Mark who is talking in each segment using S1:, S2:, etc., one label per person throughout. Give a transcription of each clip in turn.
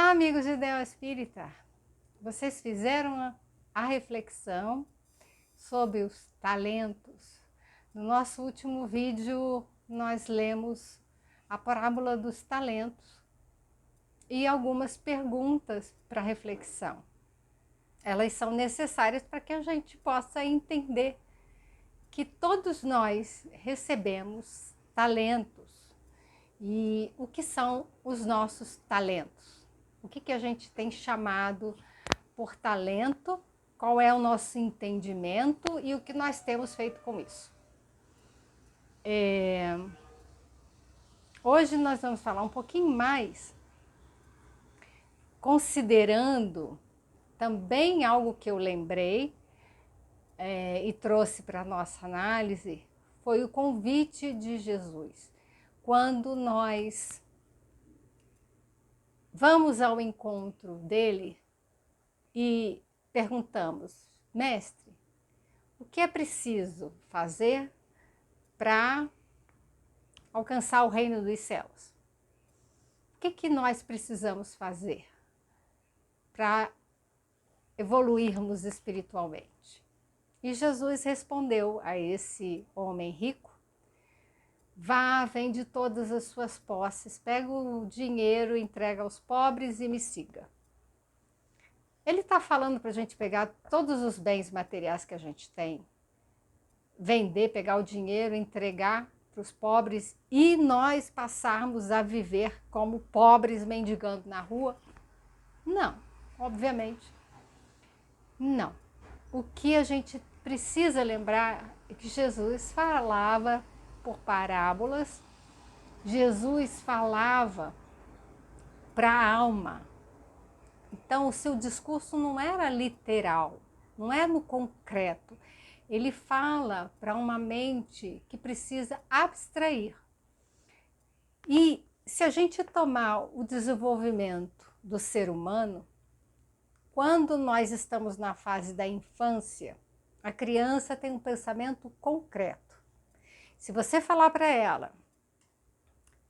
S1: Olá, amigos de Ideal Espírita! Vocês fizeram a reflexão sobre os talentos. No nosso último vídeo, nós lemos a parábola dos talentos e algumas perguntas para reflexão. Elas são necessárias para que a gente possa entender que todos nós recebemos talentos. E o que são os nossos talentos? O que a gente tem chamado por talento? Qual é o nosso entendimento e o que nós temos feito com isso? Hoje nós vamos falar um pouquinho mais, considerando também algo que eu lembrei e trouxe para a nossa análise, foi o convite de Jesus. Quando nós vamos ao encontro dele e perguntamos: mestre, o que é preciso fazer para alcançar o reino dos céus? O que nós precisamos fazer para evoluirmos espiritualmente? E Jesus respondeu a esse homem rico: vá, vende todas as suas posses, pega o dinheiro, entrega aos pobres e me siga. Ele está falando para a gente pegar todos os bens materiais que a gente tem, vender, pegar o dinheiro, entregar para os pobres e nós passarmos a viver como pobres mendigando na rua? Não, obviamente não. O que a gente precisa lembrar é que Jesus falava por parábolas, Jesus falava para a alma. Então o seu discurso não era literal, não é no concreto. Ele fala para uma mente que precisa abstrair. E se a gente tomar o desenvolvimento do ser humano, quando nós estamos na fase da infância, a criança tem um pensamento concreto. Se você falar para ela,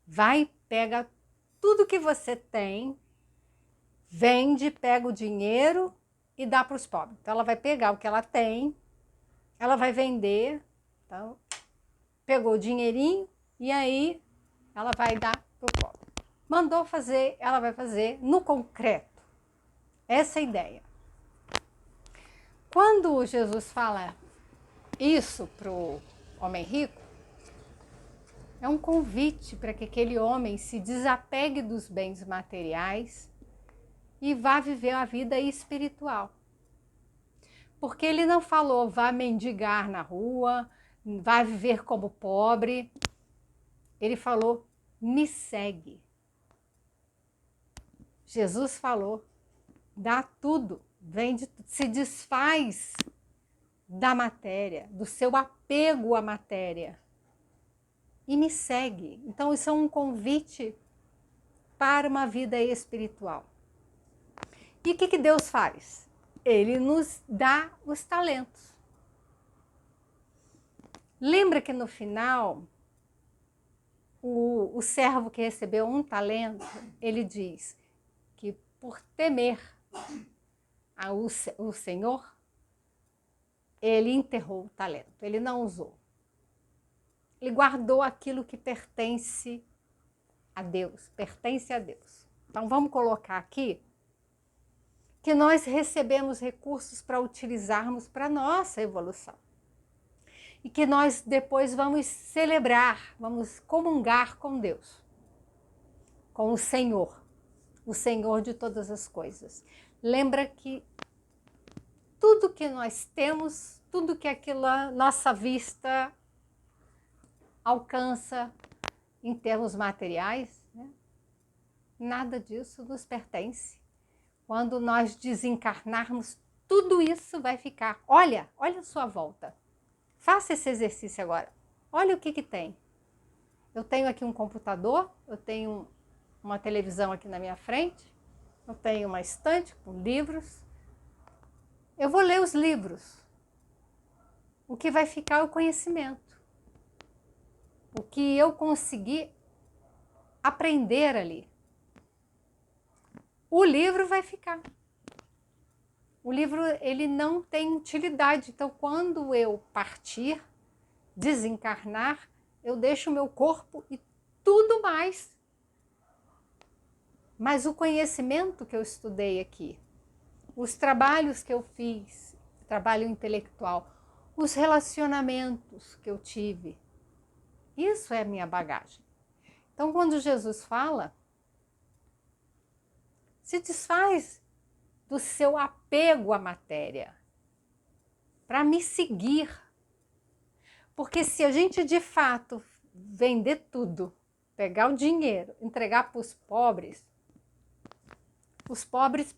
S1: vai, pega tudo que você tem, vende, pega o dinheiro e dá para os pobres. Então ela vai pegar o que ela tem, ela vai vender, então pegou o dinheirinho e aí ela vai dar para o pobre. Mandou fazer, ela vai fazer no concreto. Essa é a ideia. Quando Jesus fala isso para o homem rico, é um convite para que aquele homem se desapegue dos bens materiais e vá viver a vida espiritual. Porque ele não falou, vá mendigar na rua, vá viver como pobre. Ele falou, me segue. Jesus falou, dá tudo, vende, se desfaz da matéria, do seu apego à matéria e me segue. Então isso é um convite para uma vida espiritual. E o que Deus faz? Ele nos dá os talentos. Lembra que no final, o servo que recebeu um talento, ele diz que por temer o Senhor, ele enterrou o talento, ele não usou. Ele guardou aquilo que pertence a Deus, pertence a Deus. Então vamos colocar aqui que nós recebemos recursos para utilizarmos para a nossa evolução. E que nós depois vamos celebrar, vamos comungar com Deus, com o Senhor de todas as coisas. Lembra que tudo que nós temos, tudo que aquilo nossa vista alcança em termos materiais, né? Nada disso nos pertence. Quando nós desencarnarmos, tudo isso vai ficar. Olha a sua volta. Faça esse exercício agora. Olha o que tem. Eu tenho aqui um computador, eu tenho uma televisão aqui na minha frente, eu tenho uma estante com livros. Eu vou ler os livros. O que vai ficar é o conhecimento. O que eu consegui aprender ali. o livro vai ficar. O livro, ele não tem utilidade. Então, quando eu partir, desencarnar, eu deixo o meu corpo e tudo mais. Mas o conhecimento que eu estudei aqui, os trabalhos que eu fiz, trabalho intelectual, os relacionamentos que eu tive, isso é a minha bagagem. Então, quando Jesus fala, se desfaz do seu apego à matéria para me seguir. Porque se a gente de fato vender tudo, pegar o dinheiro, entregar para os pobres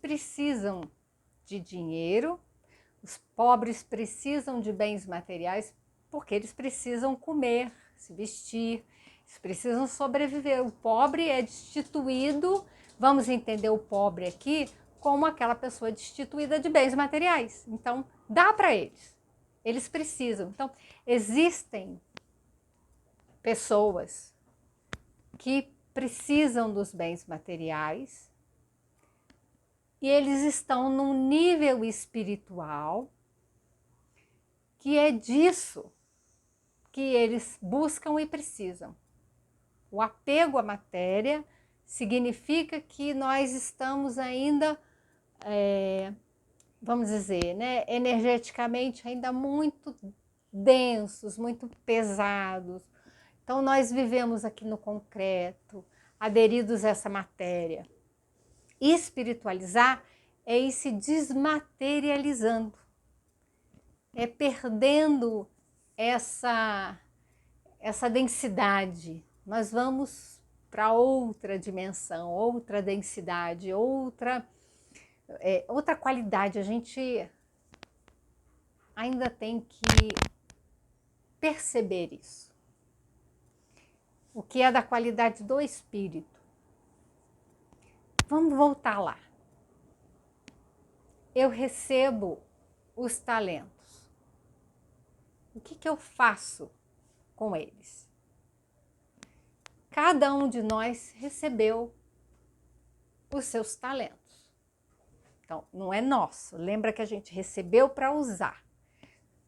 S1: precisam de dinheiro, os pobres precisam de bens materiais, porque eles precisam comer, se vestir, eles precisam sobreviver. O pobre é destituído, vamos entender o pobre aqui como aquela pessoa destituída de bens materiais. Então, dá para eles. Eles precisam. Então, existem pessoas que precisam dos bens materiais e eles estão num nível espiritual que é disso que eles buscam e precisam. O apego à matéria significa que nós estamos ainda, vamos dizer, né, energeticamente ainda muito densos, muito pesados. Então nós vivemos aqui no concreto, aderidos a essa matéria. Espiritualizar é ir se desmaterializando, é perdendo essa densidade. Nós vamos para outra dimensão, outra densidade, outra qualidade. A gente ainda tem que perceber isso. O que é da qualidade do espírito. Vamos voltar lá. Eu recebo os talentos. O que eu faço com eles? Cada um de nós recebeu os seus talentos. Então, não é nosso. Lembra que a gente recebeu para usar.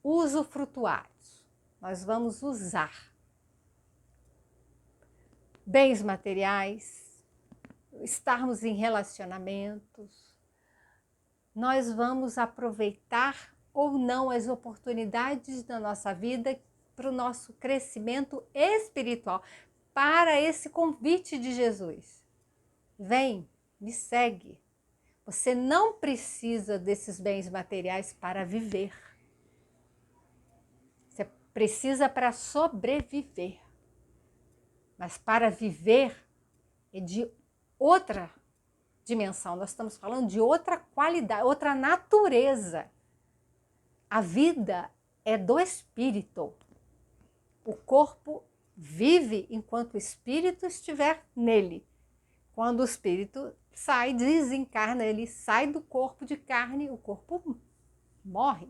S1: Usufrutuários. Nós vamos usar. Bens materiais, estarmos em relacionamentos. Nós vamos aproveitar ou não as oportunidades da nossa vida para o nosso crescimento espiritual, para esse convite de Jesus. Vem, me segue. Você não precisa desses bens materiais para viver. Você precisa para sobreviver. Mas para viver é de outra dimensão. Nós estamos falando de outra qualidade, outra natureza. A vida é do espírito. O corpo vive enquanto o espírito estiver nele. Quando o espírito sai, desencarna, ele sai do corpo de carne, o corpo morre.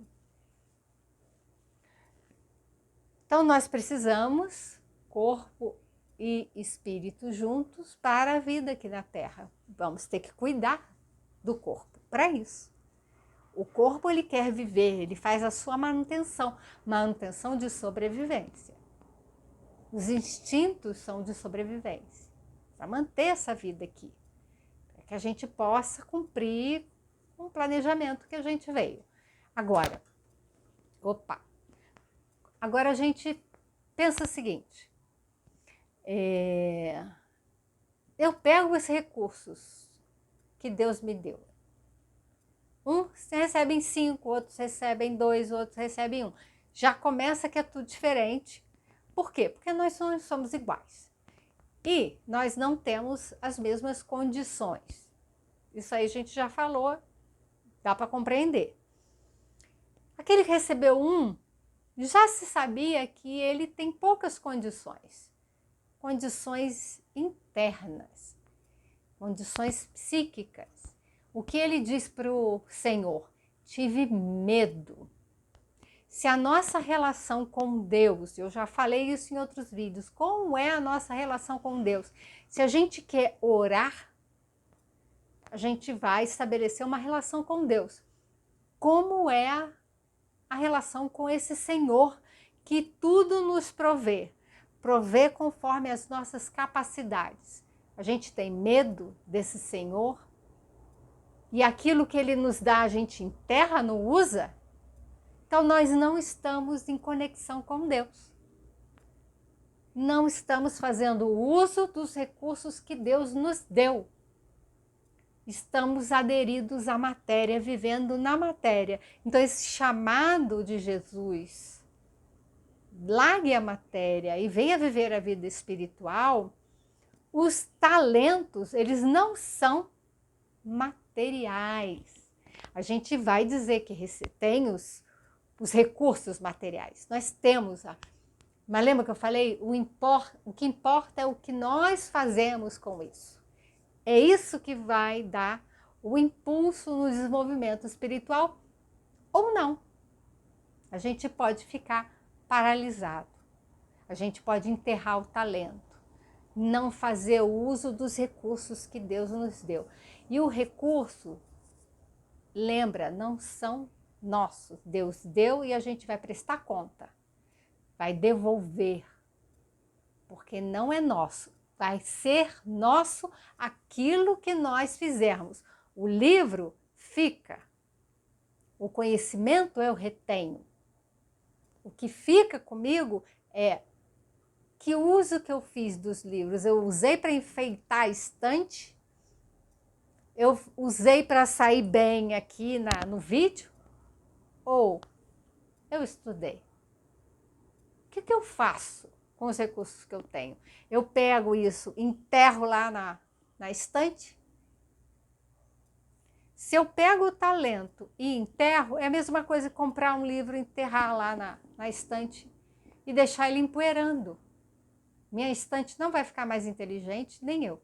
S1: Então nós precisamos, corpo e espírito juntos, para a vida aqui na Terra. Vamos ter que cuidar do corpo para isso. O corpo, ele quer viver, ele faz a sua manutenção de sobrevivência. Os instintos são de sobrevivência, para manter essa vida aqui, para que a gente possa cumprir um planejamento que a gente veio. Agora a gente pensa o seguinte, eu pego esses recursos que Deus me deu. Uns recebem 5, outros recebem 2, outros recebem 1. Já começa que é tudo diferente. Por quê? Porque nós não somos iguais. E nós não temos as mesmas condições. Isso aí a gente já falou, dá para compreender. Aquele que recebeu 1, já se sabia que ele tem poucas condições. Condições internas, condições psíquicas. O que ele diz para o Senhor? Tive medo. Se a nossa relação com Deus, eu já falei isso em outros vídeos, como é a nossa relação com Deus? Se a gente quer orar, a gente vai estabelecer uma relação com Deus. Como é a relação com esse Senhor que tudo nos provê conforme as nossas capacidades. A gente tem medo desse Senhor e aquilo que Ele nos dá a gente enterra, não usa, então nós não estamos em conexão com Deus. Não estamos fazendo uso dos recursos que Deus nos deu. Estamos aderidos à matéria, vivendo na matéria. Então esse chamado de Jesus, largue a matéria e venha viver a vida espiritual, os talentos, eles não são materiais. A gente vai dizer que tem os recursos materiais. Nós temos, mas lembra que eu falei? O que importa é o que nós fazemos com isso. É isso que vai dar o impulso no desenvolvimento espiritual ou não. A gente pode ficar paralisado. A gente pode enterrar o talento, não fazer o uso dos recursos que Deus nos deu. E o recurso, lembra, não são nossos. Deus deu e a gente vai prestar conta. Vai devolver, porque não é nosso. Vai ser nosso aquilo que nós fizermos. O livro fica. O conhecimento eu retenho. O que fica comigo é que uso que eu fiz dos livros. Eu usei para enfeitar a estante? Eu usei para sair bem aqui no vídeo? Ou eu estudei? O que eu faço com os recursos que eu tenho? Eu pego isso, enterro lá na estante? Se eu pego o talento e enterro, é a mesma coisa que comprar um livro e enterrar lá na estante e deixar ele empoeirando. Minha estante não vai ficar mais inteligente, nem eu.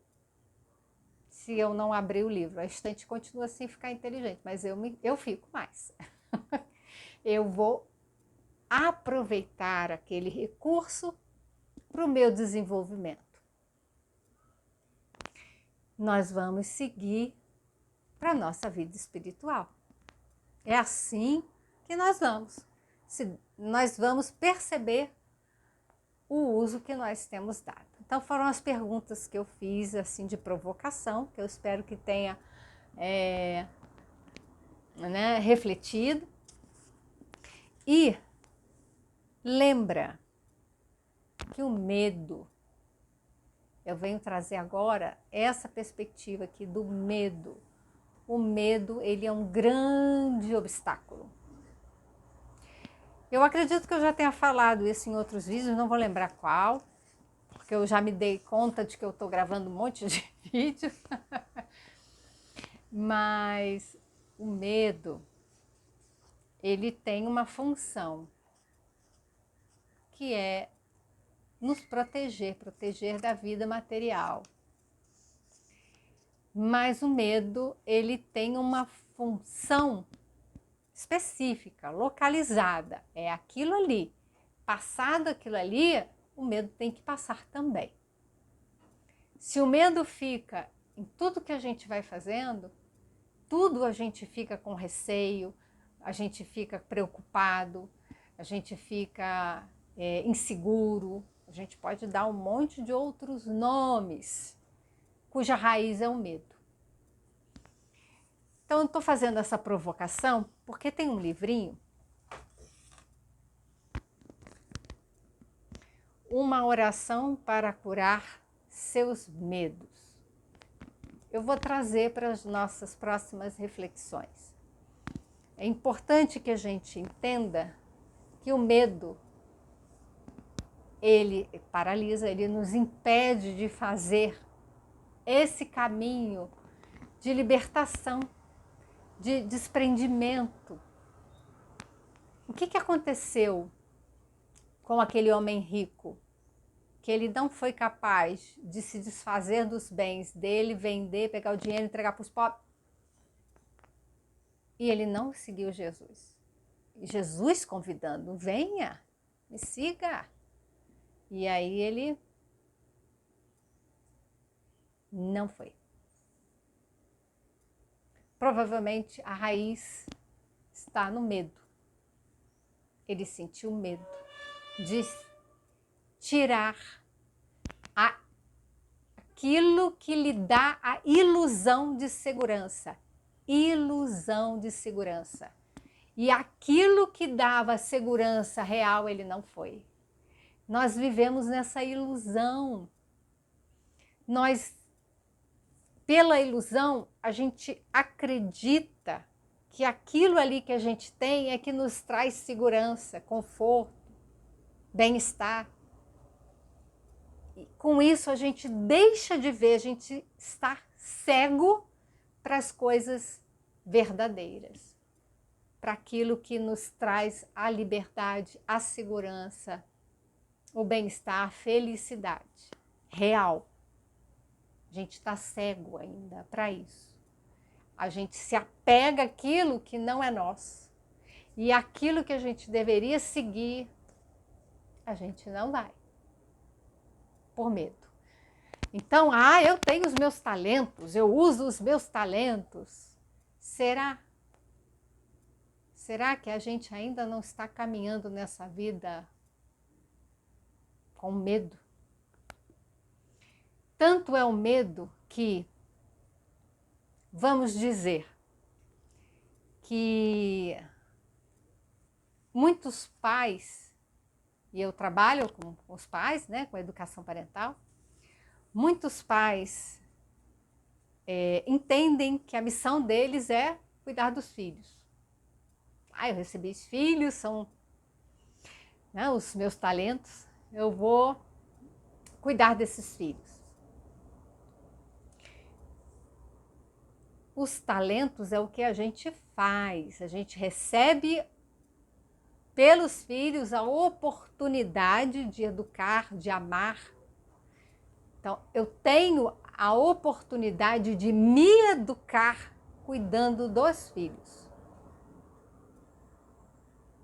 S1: Se eu não abrir o livro, a estante continua sem ficar inteligente, mas eu fico mais. Eu vou aproveitar aquele recurso para o meu desenvolvimento. Nós vamos seguir para a nossa vida espiritual. É assim que nós vamos. Nós vamos perceber o uso que nós temos dado. Então foram as perguntas que eu fiz assim de provocação, que eu espero que tenha refletido. E lembra que o medo, eu venho trazer agora essa perspectiva aqui do medo. O medo, ele é um grande obstáculo. Eu acredito que eu já tenha falado isso em outros vídeos, não vou lembrar qual, porque eu já me dei conta de que eu estou gravando um monte de vídeo. Mas o medo, ele tem uma função, que é nos proteger da vida material. Mas o medo, ele tem uma função específica, localizada. É aquilo ali. Passado aquilo ali, o medo tem que passar também. Se o medo fica em tudo que a gente vai fazendo, tudo a gente fica com receio, a gente fica preocupado, a gente fica inseguro, a gente pode dar um monte de outros nomes, cuja raiz é o medo. Então, eu estou fazendo essa provocação porque tem um livrinho, Uma Oração para Curar Seus Medos. Eu vou trazer para as nossas próximas reflexões. É importante que a gente entenda que o medo, ele paralisa, ele nos impede de fazer esse caminho de libertação, de desprendimento. O que aconteceu com aquele homem rico? Que ele não foi capaz de se desfazer dos bens dele, vender, pegar o dinheiro e entregar para os pobres. E ele não seguiu Jesus. E Jesus convidando, venha, me siga. E aí ele não foi. provavelmente a raiz está no medo. Ele sentiu medo de tirar aquilo que lhe dá a ilusão de segurança. Ilusão de segurança. E aquilo que dava segurança real, ele não foi. Nós vivemos nessa ilusão. Pela ilusão, a gente acredita que aquilo ali que a gente tem é que nos traz segurança, conforto, bem-estar. E com isso a gente deixa de ver, a gente está cego para as coisas verdadeiras, para aquilo que nos traz a liberdade, a segurança, o bem-estar, a felicidade real. A gente está cego ainda para isso. A gente se apega àquilo que não é nosso. E aquilo que a gente deveria seguir, a gente não vai. Por medo. Então, eu tenho os meus talentos, eu uso os meus talentos. Será? Será que a gente ainda não está caminhando nessa vida com medo? Tanto é o medo que, vamos dizer, que muitos pais, e eu trabalho com os pais, né, com a educação parental, muitos pais entendem que a missão deles é cuidar dos filhos. Eu recebi os filhos, são, né, os meus talentos, eu vou cuidar desses filhos. Os talentos é o que a gente faz, a gente recebe pelos filhos a oportunidade de educar, de amar. Então, eu tenho a oportunidade de me educar cuidando dos filhos.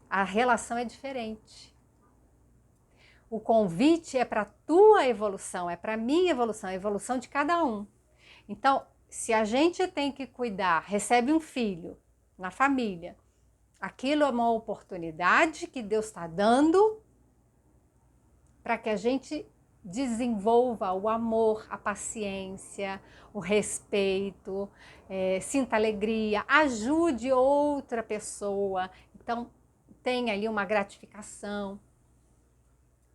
S1: A relação é diferente. O convite é para a tua evolução, é para a minha evolução, a evolução de cada um. Então, se a gente tem que cuidar, recebe um filho na família, aquilo é uma oportunidade que Deus está dando para que a gente desenvolva o amor, a paciência, o respeito, sinta alegria, ajude outra pessoa. Então, tem ali uma gratificação.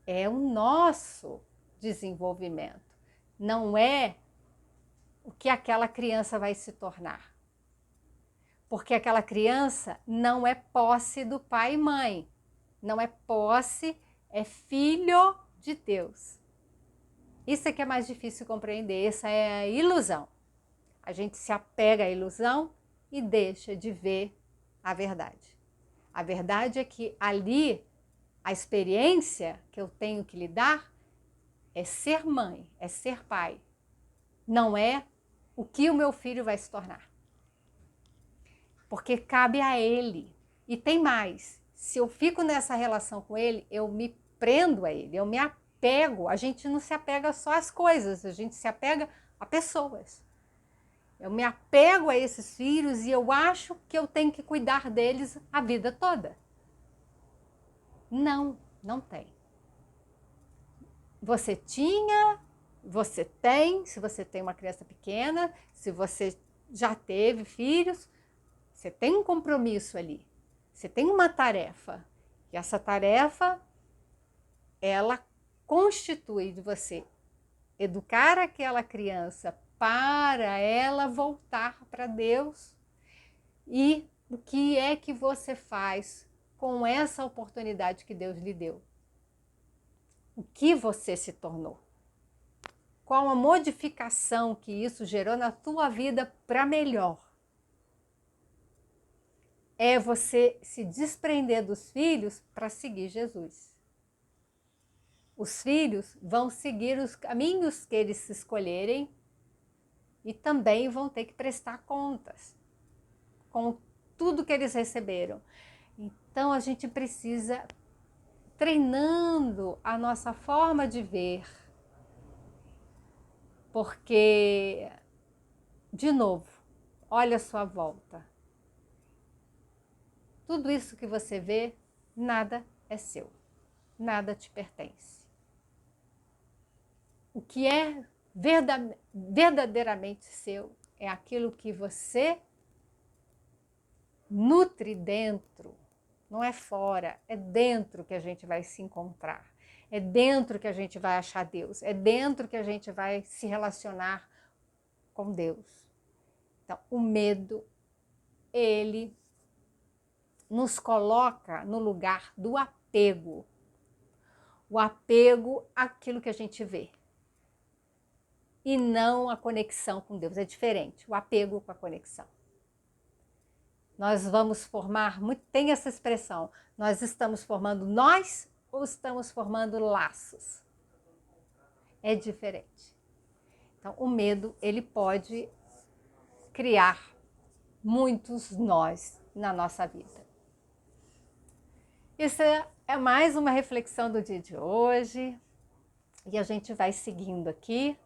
S1: É o nosso desenvolvimento, não é o que aquela criança vai se tornar. Porque aquela criança não é posse do pai e mãe, não é posse, é filho de Deus. Isso é que é mais difícil compreender, essa é a ilusão. A gente se apega à ilusão e deixa de ver a verdade. A verdade é que ali, a experiência que eu tenho que lidar é ser mãe, é ser pai. Não é o que o meu filho vai se tornar. Porque cabe a ele. E tem mais, se eu fico nessa relação com ele, eu me prendo a ele, eu me apego. A gente não se apega só às coisas, a gente se apega a pessoas. Eu me apego a esses filhos e eu acho que eu tenho que cuidar deles a vida toda. Não, não tem. Você tinha, você tem, se você tem uma criança pequena, se você já teve filhos, você tem um compromisso ali, você tem uma tarefa. E essa tarefa, ela constitui de você educar aquela criança para ela voltar para Deus. E o que é que você faz com essa oportunidade que Deus lhe deu? O que você se tornou? Qual a modificação que isso gerou na tua vida para melhor? É você se desprender dos filhos para seguir Jesus. Os filhos vão seguir os caminhos que eles escolherem e também vão ter que prestar contas com tudo que eles receberam. Então a gente precisa treinando a nossa forma de ver, porque, de novo, olha a sua volta. Tudo isso que você vê, nada é seu, nada te pertence. O que é verdadeiramente seu é aquilo que você nutre dentro, não é fora, é dentro que a gente vai se encontrar, é dentro que a gente vai achar Deus, é dentro que a gente vai se relacionar com Deus. Então, o medo, ele nos coloca no lugar do apego. O apego àquilo que a gente vê. E não a conexão com Deus. É diferente, o apego com a conexão. Nós vamos formar, tem essa expressão, nós estamos formando nós ou estamos formando laços? É diferente. Então, o medo, ele pode criar muitos nós na nossa vida. Isso é mais uma reflexão do dia de hoje. E a gente vai seguindo aqui.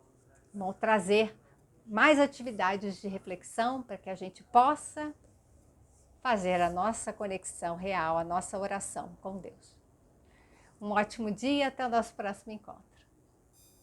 S1: Vamos trazer mais atividades de reflexão para que a gente possa fazer a nossa conexão real, a nossa oração com Deus. Um ótimo dia, até o nosso próximo encontro.